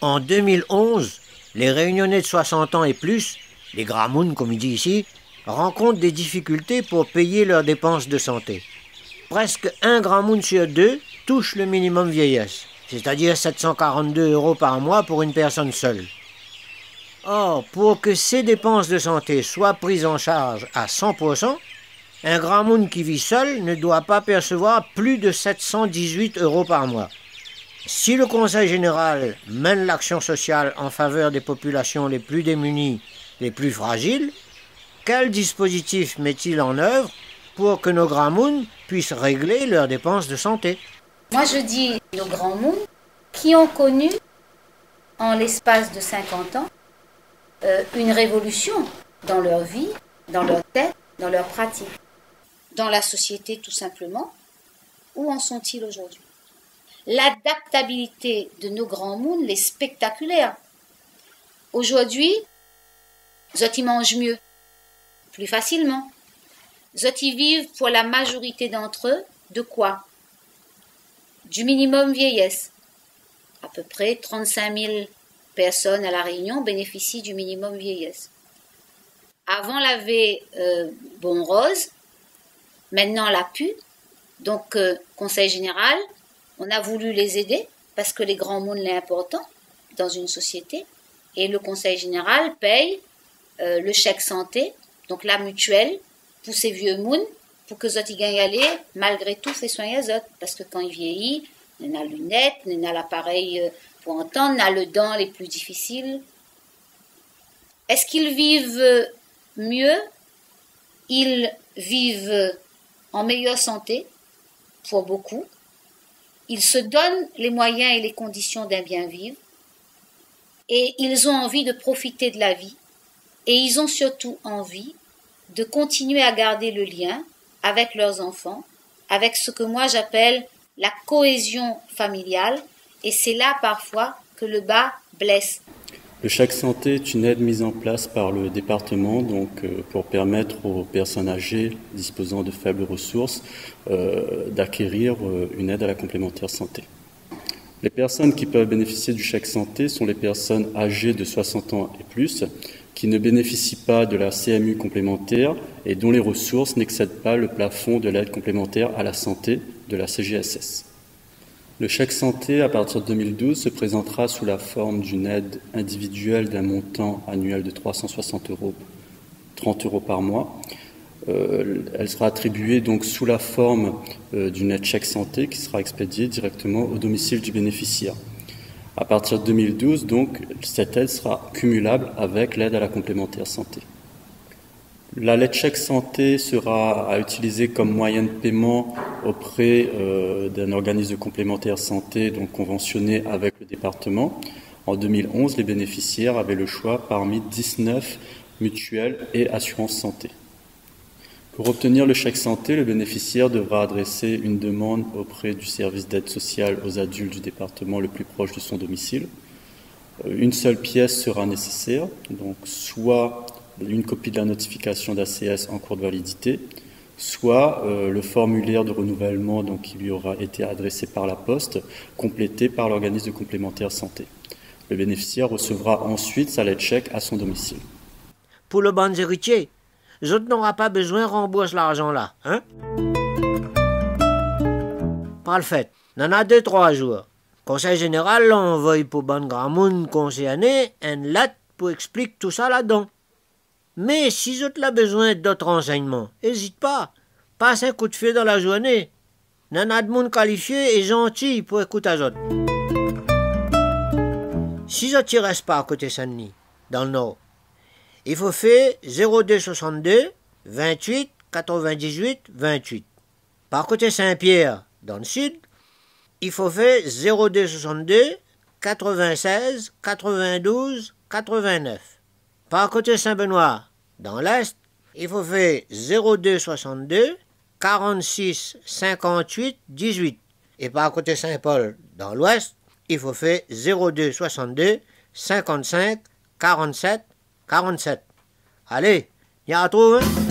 En 2011, les réunionnais de 60 ans et plus, les gramounes comme il dit ici, rencontrent des difficultés pour payer leurs dépenses de santé. Presque un gramoun sur deux touche le minimum vieillesse, c'est-à-dire 742 € par mois pour une personne seule. Or, pour que ces dépenses de santé soient prises en charge à 100%, un gramoun qui vit seul ne doit pas percevoir plus de 718 € par mois. Si le Conseil général mène l'action sociale en faveur des populations les plus démunies, les plus fragiles, quel dispositif met-il en œuvre pour que nos gramouns puissent régler leurs dépenses de santé? Moi je dis nos grands-mouns qui ont connu, en l'espace de 50 ans, une révolution dans leur vie, dans leur tête, dans leur pratique. Dans la société tout simplement, où en sont-ils aujourd'hui? L'adaptabilité de nos grands mouns est spectaculaire. Aujourd'hui, ils mangent mieux, plus facilement. Ils vivent pour la majorité d'entre eux de quoi? Du minimum vieillesse. À peu près 35 000 personnes à La Réunion bénéficient du minimum vieillesse. Avant, on avait Bon Rose, maintenant la PU. Donc, Conseil général, on a voulu les aider parce que les grands mouns sont importants dans une société. Et le Conseil général paye le chèque santé, donc la mutuelle, pour ces vieux mouns, pour que ils gagnent aller, malgré tout, fait soin à eux. Parce que quand ils vieillissent, on a lunettes, on a l'appareil pour entendre, on a le dents les plus difficiles. Est-ce qu'ils vivent mieux? Ils vivent en meilleure santé, pour beaucoup. Ils se donnent les moyens et les conditions d'un bien vivre. Et ils ont envie de profiter de la vie. Et ils ont surtout envie de continuer à garder le lien avec leurs enfants, avec ce que moi j'appelle la cohésion familiale. Et c'est là parfois que le bas blesse. Le chèque santé est une aide mise en place par le département pour permettre aux personnes âgées disposant de faibles ressources d'acquérir une aide à la complémentaire santé. Les personnes qui peuvent bénéficier du chèque santé sont les personnes âgées de 60 ans et plus qui ne bénéficient pas de la CMU complémentaire et dont les ressources n'excèdent pas le plafond de l'aide complémentaire à la santé de la CGSS. Le chèque santé, à partir de 2012, se présentera sous la forme d'une aide individuelle d'un montant annuel de 360 €, 30 € par mois. Elle sera attribuée donc sous la forme d'une aide chèque santé qui sera expédiée directement au domicile du bénéficiaire. À partir de 2012, donc, cette aide sera cumulable avec l'aide à la complémentaire santé. La lettre chèque santé sera à utiliser comme moyen de paiement auprès d'un organisme de complémentaire santé donc conventionné avec le département. En 2011, les bénéficiaires avaient le choix parmi 19 mutuelles et assurances santé. Pour obtenir le chèque santé, le bénéficiaire devra adresser une demande auprès du service d'aide sociale aux adultes du département le plus proche de son domicile. Une seule pièce sera nécessaire, donc soit une copie de la notification d'ACS en cours de validité, soit le formulaire de renouvellement donc, qui lui aura été adressé par la poste, complété par l'organisme de complémentaire santé. Le bénéficiaire recevra ensuite sa lettre chèque à son domicile. Pour le bon héritier, les autres n'auront pas besoin de rembourser l'argent là, hein? Pas le fait. On en a 2-3 jours. Conseil général l'envoie pour bon grand monde concerné une lettre pour expliquer tout ça là-dedans. Mais si vous avez besoin d'autres renseignements, n'hésite pas. Passe un coup de fil dans la journée. Il y a de monde qualifié et gentil pour écouter à autres. Si vous ne restez pas à côté Saint-Denis, dans le nord, il faut faire 0262 28 98 28. Par côté Saint-Pierre, dans le sud, il faut faire 0262 96 92 89. Par côté Saint-Benoît, dans l'est, il faut faire 0262 46 58 18. Et par côté Saint-Paul, dans l'ouest, il faut faire 0262 55 47 47. Allez, y a à trouver, hein?